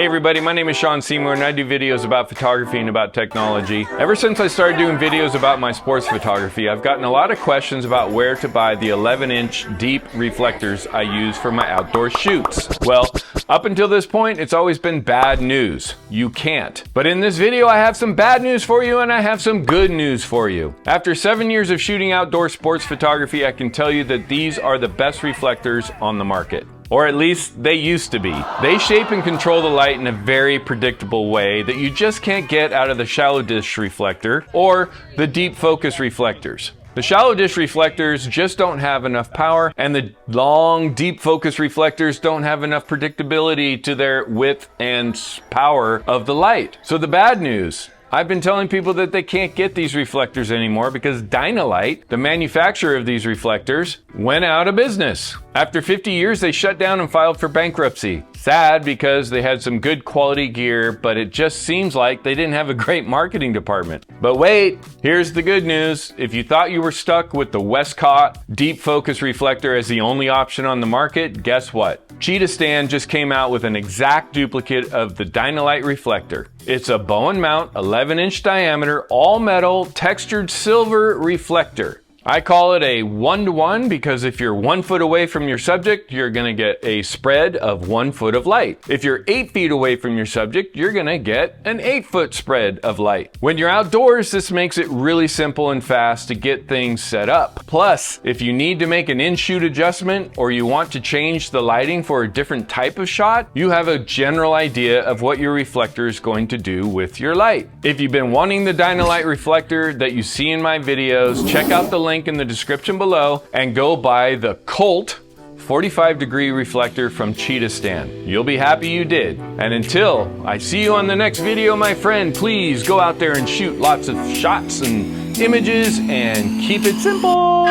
Hey everybody, my name is Sean Seymour and I do videos about photography and about technology. Ever since I started doing videos about my sports photography, I've gotten a lot of questions about where to buy the 11-inch deep reflectors I use for my outdoor shoots. Well, up until this point, it's always been bad news. You can't. But in this video, I have some bad news for you and I have some good news for you. After 7 years of shooting outdoor sports photography, I can tell you that these are the best reflectors on the market. Or at least they used to be. They shape and control the light in a very predictable way that you just can't get out of the shallow dish reflector or the deep focus reflectors. The shallow dish reflectors just don't have enough power, and the long deep focus reflectors don't have enough predictability to their width and power of the light. So the bad news, I've been telling people that they can't get these reflectors anymore because Dynalite, the manufacturer of these reflectors, went out of business. After 50 years, they shut down and filed for bankruptcy. Sad because they had some good quality gear, but it just seems like they didn't have a great marketing department. But wait, here's the good news. If you thought you were stuck with the Westcott deep focus reflector as the only option on the market, guess what? Cheetah Stand just came out with an exact duplicate of the Dynalite reflector. It's a bow and mount, 11-inch diameter, all metal, textured silver reflector. I call it a 1-to-1 because if you're 1 foot away from your subject, you're gonna get a spread of 1 foot of light. If you're 8 feet away from your subject, you're gonna get an 8-foot spread of light. When you're outdoors, this makes it really simple and fast to get things set up. Plus, if you need to make an in-shoot adjustment or you want to change the lighting for a different type of shot, you have a general idea of what your reflector is going to do with your light. If you've been wanting the Dynalite reflector that you see in my videos, check out the link in the description below and go buy the Colt 45-degree reflector from Cheetah Stand. You'll be happy you did. And until I see you on the next video, my friend, please go out there and shoot lots of shots and images and keep it simple.